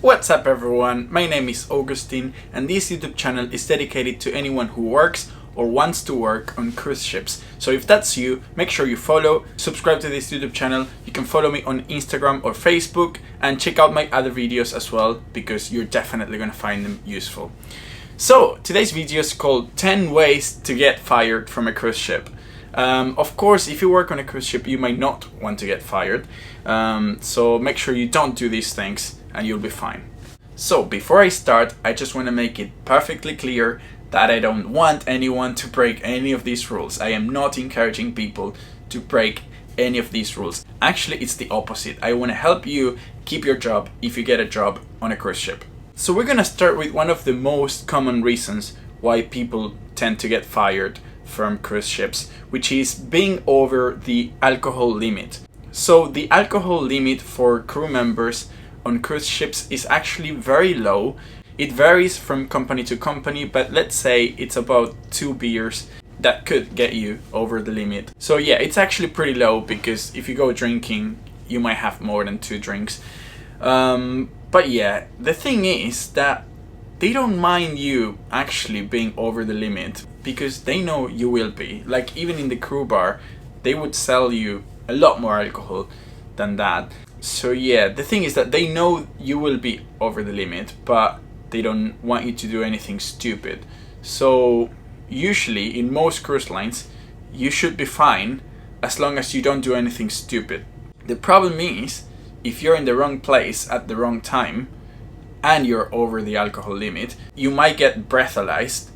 What's up everyone, my name is Augustine and this YouTube channel is dedicated to anyone who works or wants to work on cruise ships. So if that's you, make sure you follow, subscribe to this YouTube channel, you can follow me on Instagram or Facebook and check out my other videos as well because you're definitely gonna find them useful. So today's video is called 10 ways to get fired from a cruise ship. Of course, if you work on a cruise ship, you might not want to get fired. So make sure you don't do these things and you'll be fine. So before I start, I just want to make it perfectly clear that I don't want anyone to break any of these rules. I am not encouraging people to break any of these rules. Actually, it's the opposite. I want to help you keep your job if you get a job on a cruise ship. So we're gonna start with one of the most common reasons why people tend to get fired from cruise ships, which is being over the alcohol limit. So the alcohol limit for crew members on cruise ships is actually very low. It varies from company to company, but let's say it's about 2 beers that could get you over the limit. So yeah, it's actually pretty low because if you go drinking, you might have more than 2 drinks. But yeah, the thing is that they don't mind you actually being over the limit because they know you will be. Like even in the crew bar, they would sell you a lot more alcohol than that. So yeah, the thing is that they know you will be over the limit, but they don't want you to do anything stupid. So usually in most cruise lines, you should be fine as long as you don't do anything stupid. The problem is, if you're in the wrong place at the wrong time and you're over the alcohol limit, you might get breathalyzed,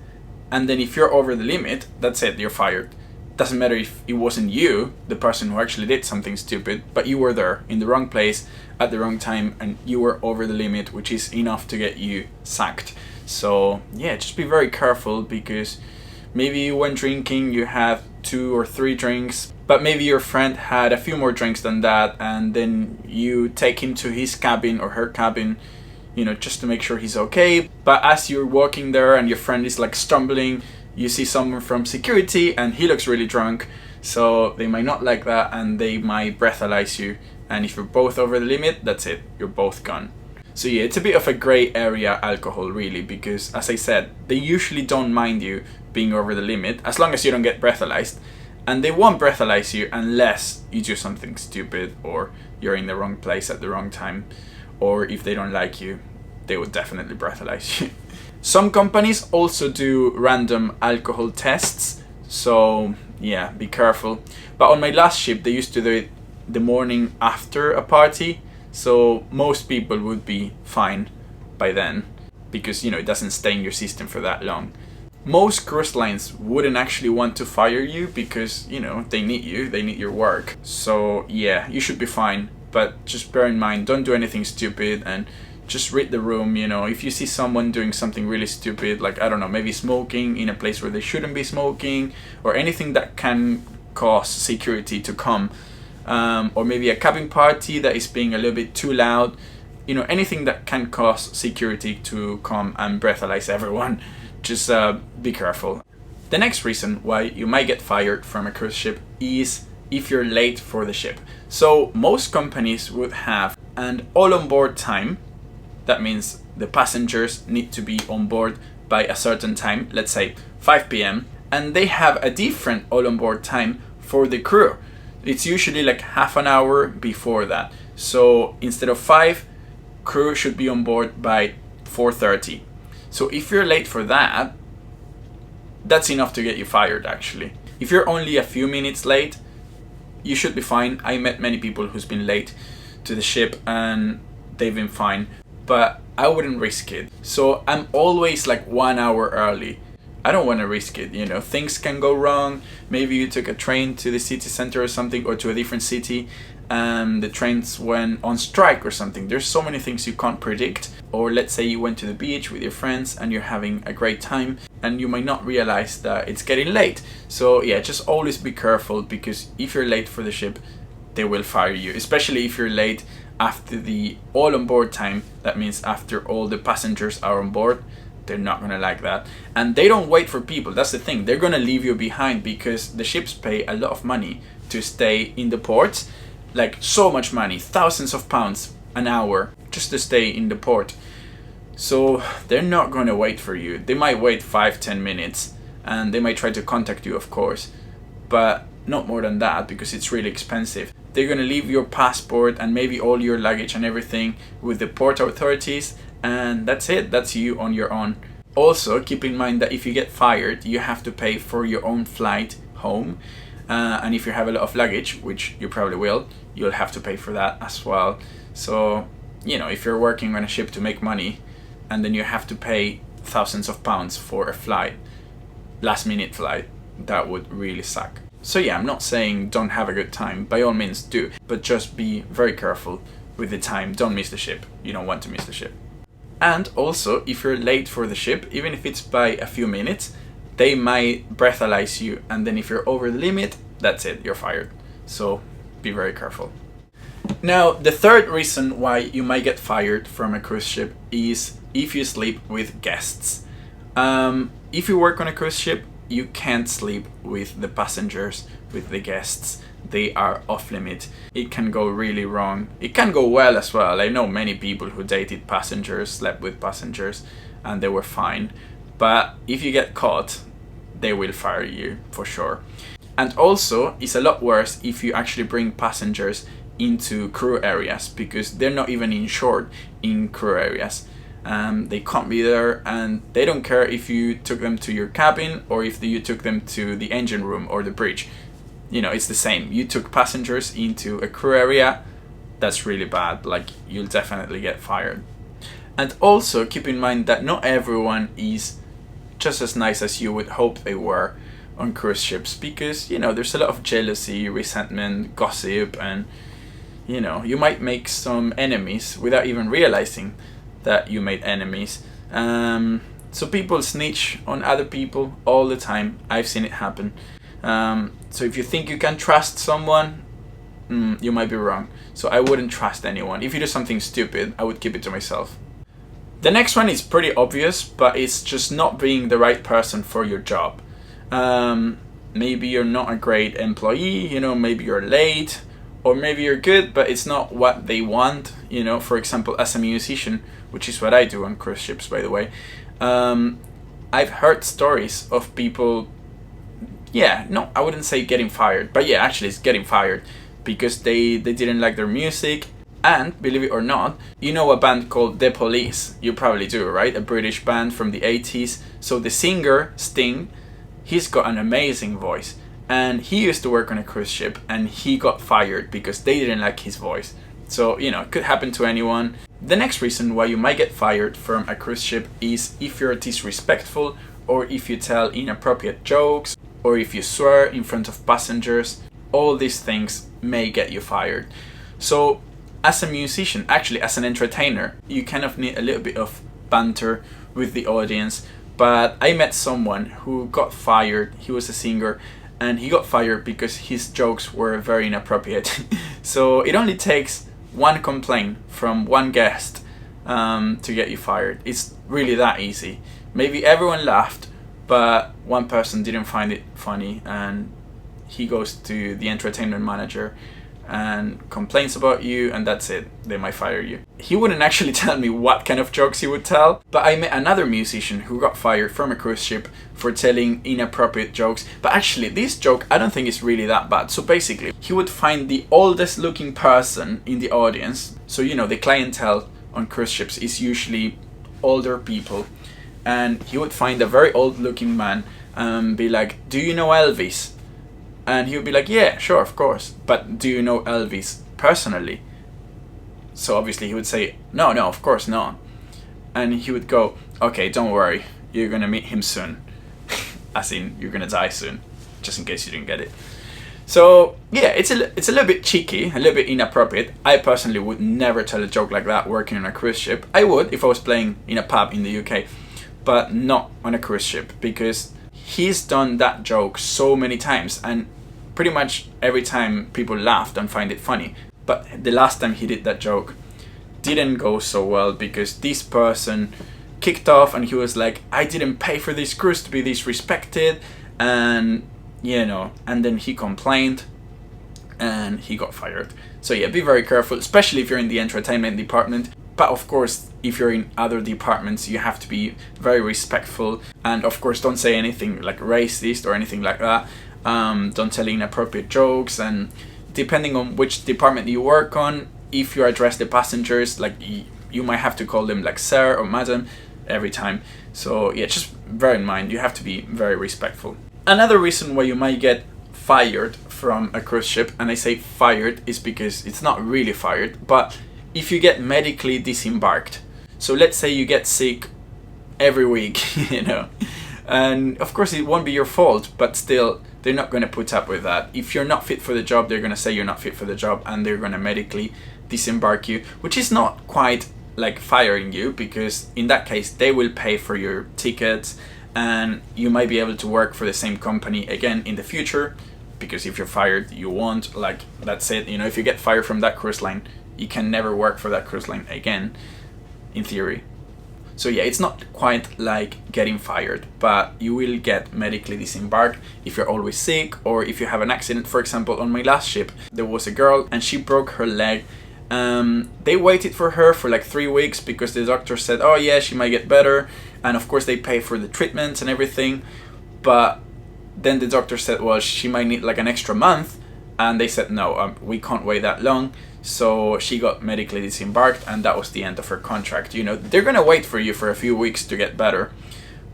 and then if you're over the limit, that's it, you're fired. Doesn't matter if it wasn't you, the person who actually did something stupid, but you were there in the wrong place at the wrong time and you were over the limit, which is enough to get you sacked. So yeah, just be very careful because maybe you went drinking, you had 2 or 3 drinks, but maybe your friend had a few more drinks than that, and then you take him to his cabin or her cabin, you know, just to make sure he's okay. But as you're walking there and your friend is like stumbling, you see someone from security and he looks really drunk, so they might not like that and they might breathalyze you, and if you're both over the limit, that's it, you're both gone. So yeah, it's a bit of a gray area alcohol really, because as I said, they usually don't mind you being over the limit as long as you don't get breathalyzed, and they won't breathalyze you unless you do something stupid or you're in the wrong place at the wrong time, or if they don't like you, they would definitely breathalyze you. Some companies also do random alcohol tests, so yeah, be careful. But on my last ship, they used to do it the morning after a party, so most people would be fine by then because, you know, it doesn't stay in your system for that long. Most cruise lines wouldn't actually want to fire you because, you know, they need you, they need your work. So yeah, you should be fine, but just bear in mind, don't do anything stupid and just read the room. You know, if you see someone doing something really stupid, like, I don't know, maybe smoking in a place where they shouldn't be smoking, or anything that can cause security to come, or maybe a cabin party that is being a little bit too loud, you know, anything that can cause security to come and breathalyze everyone, just be careful. The next reason why you might get fired from a cruise ship is if you're late for the ship. So most companies would have an all-on-board time. That means the passengers need to be on board by a certain time, let's say 5 p.m. And they have a different all-on-board time for the crew. It's usually like half an hour before that. So instead of 5, crew should be on board by 4:30. So if you're late for that, that's enough to get you fired actually. If you're only a few minutes late, you should be fine. I met many people who's been late to the ship and they've been fine. But I wouldn't risk it. So I'm always like 1 hour early. I don't want to risk it, you know, things can go wrong. Maybe you took a train to the city center or something, or to a different city, and the trains went on strike or something. There's so many things you can't predict. Or let's say you went to the beach with your friends and you're having a great time and you might not realize that it's getting late. So yeah, just always be careful, because if you're late for the ship, they will fire you, especially if you're late after the all on board time. That means after all the passengers are on board. They're not gonna like that, and they don't wait for people. That's the thing, they're gonna leave you behind because the ships pay a lot of money to stay in the ports, like so much money, thousands of pounds an hour just to stay in the port. So they're not going to wait for you. They might wait 5-10 minutes and they might try to contact you, of course, but not more than that because it's really expensive. They're going to leave your passport and maybe all your luggage and everything with the port authorities, and that's it. That's you on your own. Also, keep in mind that if you get fired, you have to pay for your own flight home. And if you have a lot of luggage, which you probably will, you'll have to pay for that as well. So, you know, if you're working on a ship to make money and then you have to pay thousands of pounds for a flight, last minute flight, that would really suck. So yeah, I'm not saying don't have a good time, by all means do, but just be very careful with the time. Don't miss the ship. You don't want to miss the ship. And also, if you're late for the ship, even if it's by a few minutes, they might breathalyze you, and then if you're over the limit, that's it, you're fired. So be very careful. Now, the third reason why you might get fired from a cruise ship is if you sleep with guests. If you work on a cruise ship, you can't sleep with the passengers, with the guests. They are off limit. It can go really wrong. It can go well as well. I know many people who dated passengers, slept with passengers, and they were fine. But if you get caught, they will fire you for sure. And also, it's a lot worse if you actually bring passengers into crew areas, because they're not even insured in crew areas. They can't be there, and they don't care if you took them to your cabin or if you took them to the engine room or the bridge. You know, it's the same. You took passengers into a crew area, that's really bad. Like, you'll definitely get fired. And also keep in mind that not everyone is just as nice as you would hope they were on cruise ships, because, you know, there's a lot of jealousy, resentment, gossip, and, you know, you might make some enemies without even realizing that you made enemies. So people snitch on other people all the time. I've seen it happen. So if you think you can trust someone, you might be wrong. So I wouldn't trust anyone. If you do something stupid, I would keep it to myself. The next one is pretty obvious, but it's just not being the right person for your job. Maybe you're not a great employee, you know, maybe you're late, or maybe you're good, but it's not what they want. You know, for example, as a musician, which is what I do on cruise ships, by the way, I've heard stories of people, I wouldn't say getting fired, but yeah, actually it's getting fired because they didn't like their music. And believe it or not, you know a band called The Police? You probably do, right? A British band from the 80s. So the singer, Sting, he's got an amazing voice. And he used to work on a cruise ship, and he got fired because they didn't like his voice. So, you know, it could happen to anyone. The next reason why you might get fired from a cruise ship is if you're disrespectful, or if you tell inappropriate jokes, or if you swear in front of passengers. All these things may get you fired. So, as a musician, actually as an entertainer, you kind of need a little bit of banter with the audience. But I met someone who got fired. He was a singer, and he got fired because his jokes were very inappropriate. So it only takes one complaint from one guest to get you fired. It's really that easy. Maybe everyone laughed, but one person didn't find it funny, and he goes to the entertainment manager and complains about you, and that's it. They might fire you. He wouldn't actually tell me what kind of jokes he would tell, but I met another musician who got fired from a cruise ship for telling inappropriate jokes. But actually, this joke I don't think is really that bad. So basically, he would find the oldest looking person in the audience. So, you know, the clientele on cruise ships is usually older people. And he would find a very old looking man and be like, "Do you know Elvis?" And he would be like, "Yeah, sure, of course. But do you know Elvis personally?" So obviously he would say, no, of course not. And he would go, "Okay, don't worry. You're going to meet him soon." As in, you're going to die soon. Just in case you didn't get it. So, yeah, it's a little bit cheeky, a little bit inappropriate. I personally would never tell a joke like that working on a cruise ship. I would if I was playing in a pub in the UK. But not on a cruise ship, because he's done that joke so many times, and pretty much every time people laughed and find it funny. But the last time he did that joke didn't go so well, because this person kicked off and he was like, "I didn't pay for this cruise to be disrespected," and you know, and then he complained, and he got fired. So yeah, be very careful, especially if you're in the entertainment department. But of course, if you're in other departments, you have to be very respectful, and of course don't say anything like racist or anything like that. Don't tell inappropriate jokes, and depending on which department you work on, if you address the passengers, like you might have to call them like sir or madam every time. So yeah, just bear in mind, you have to be very respectful. Another reason why you might get fired from a cruise ship, and I say fired is because it's not really fired, but if you get medically disembarked. So let's say you get sick every week, you know, and of course it won't be your fault, but still they're not going to put up with that. If you're not fit for the job, they're going to say you're not fit for the job, and they're going to medically disembark you, which is not quite like firing you, because in that case they will pay for your tickets and you might be able to work for the same company again in the future, because if you're fired you won't, like that's it, you know, if you get fired from that cruise line, you can never work for that cruise line again, in theory. So yeah, it's not quite like getting fired, but you will get medically disembarked if you're always sick, or if you have an accident. For example, on my last ship, there was a girl and she broke her leg. They waited for her for like 3 weeks because the doctor said, oh yeah, she might get better. And of course they pay for the treatments and everything. But then the doctor said, well, she might need like an extra month. And they said, no, we can't wait that long. So she got medically disembarked, and that was the end of her contract. You know, they're gonna wait for you for a few weeks to get better,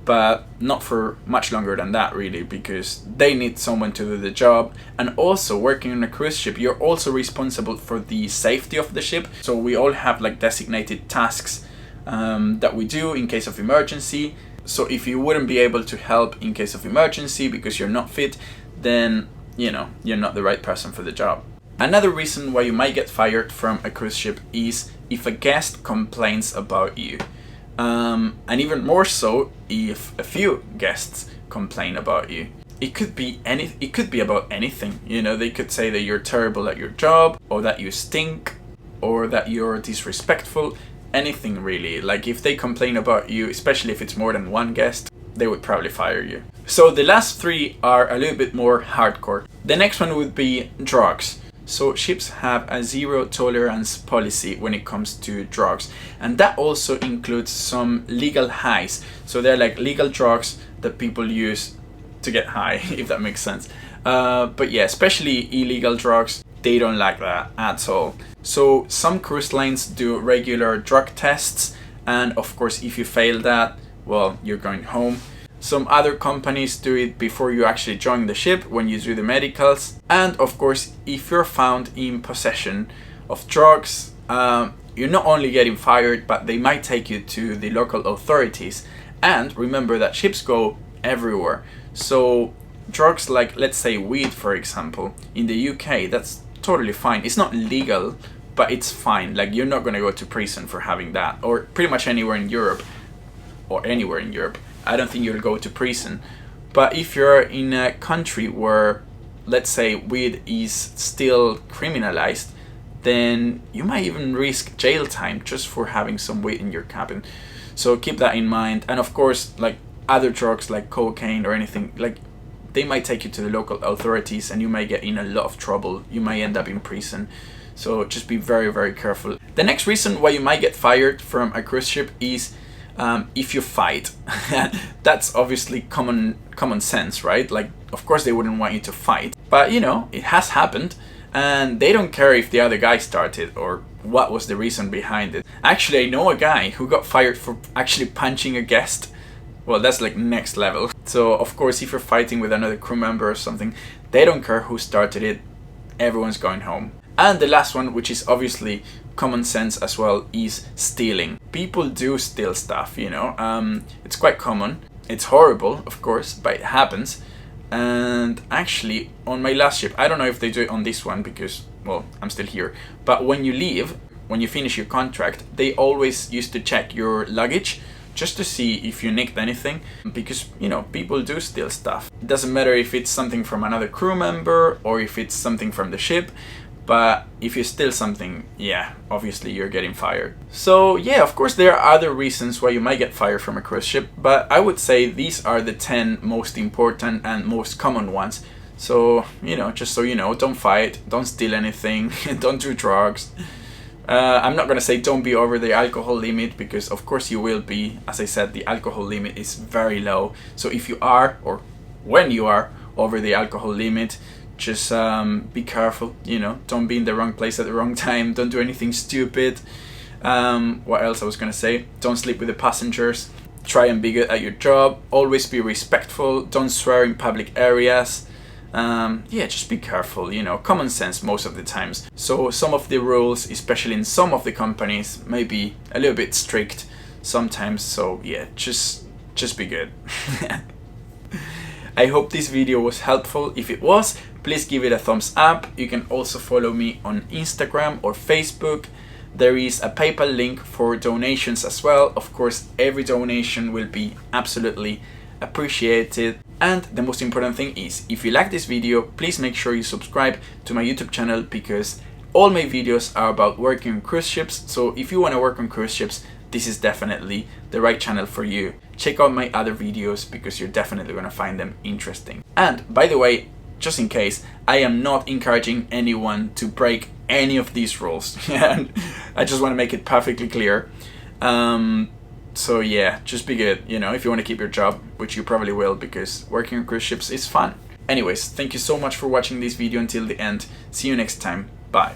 but not for much longer than that really, because they need someone to do the job. And also, working on a cruise ship, you're also responsible for the safety of the ship. So we all have like designated tasks that we do in case of emergency. So if you wouldn't be able to help in case of emergency because you're not fit, then you know, you're not the right person for the job. Another reason why you might get fired from a cruise ship is if a guest complains about you. And even more so if a few guests complain about you. It could be about anything. You know, they could say that you're terrible at your job, or that you stink, or that you're disrespectful. Anything really. Like if they complain about you, especially if it's more than one guest, they would probably fire you. So the last three are a little bit more hardcore. The next one would be drugs. So ships have a zero tolerance policy when it comes to drugs, and that also includes some legal highs. So they're like legal drugs that people use to get high, if that makes sense. But yeah, especially illegal drugs, they don't like that at all. So some cruise lines do regular drug tests, and of course if you fail that, well, you're going home. Some other companies do it before you actually join the ship, when you do the medicals. And of course, if you're found in possession of drugs, you're not only getting fired, but they might take you to the local authorities. And remember that ships go everywhere. So drugs like, let's say weed, for example, in the UK, that's totally fine. It's not legal, but it's fine. Like you're not going to go to prison for having that, or pretty much anywhere in Europe, or anywhere in Europe. I don't think you'll go to prison. But if you're in a country where, let's say, weed is still criminalized, then you might even risk jail time just for having some weed in your cabin. So keep that in mind. And of course, like other drugs like cocaine or anything, like they might take you to the local authorities and you might get in a lot of trouble. You might end up in prison. So just be very, very careful. The next reason why you might get fired from a cruise ship is if you fight. That's obviously common sense, right? Like, of course they wouldn't want you to fight, but you know, it has happened, and they don't care if the other guy started or what was the reason behind it. Actually, I know a guy who got fired for actually punching a guest. Well, that's like next level. So of course, if you're fighting with another crew member or something, they don't care who started it. Everyone's going home. And the last one, which is obviously common sense as well, is stealing. People do steal stuff, you know. It's quite common. It's horrible, of course, but it happens. And actually, on my last ship, I don't know if they do it on this one because, well, I'm still here. But when you leave, when you finish your contract, they always used to check your luggage just to see if you nicked anything, because, you know, people do steal stuff. It doesn't matter if it's something from another crew member or if it's something from the ship. But if you steal something, yeah, obviously you're getting fired. So yeah, of course there are other reasons why you might get fired from a cruise ship, but I would say these are the 10 most important and most common ones. So, you know, just so you know, don't fight, don't steal anything, don't do drugs. I'm not gonna say don't be over the alcohol limit, because of course you will be. As I said, the alcohol limit is very low. So if you are, or when you are over the alcohol limit, just be careful, you know, don't be in the wrong place at the wrong time, don't do anything stupid. What else I was gonna say? Don't sleep with the passengers. Try and be good at your job. Always be respectful. Don't swear in public areas. Yeah, just be careful, you know, common sense most of the times. So some of the rules, especially in some of the companies, may be a little bit strict sometimes. So yeah, just be good. I hope this video was helpful. If it was, please give it a thumbs up. You can also follow me on Instagram or Facebook. There is a PayPal link for donations as well. Of course, every donation will be absolutely appreciated. And the most important thing is, if you like this video, please make sure you subscribe to my YouTube channel, because all my videos are about working on cruise ships. So if you want to work on cruise ships, this is definitely the right channel for you. Check out my other videos, because you're definitely going to find them interesting. And by the way, just in case, I am not encouraging anyone to break any of these rules. And I just want to make it perfectly clear. So yeah, just be good, you know, if you want to keep your job, which you probably will, because working on cruise ships is fun. Anyways, thank you so much for watching this video until the end. See you next time. Bye.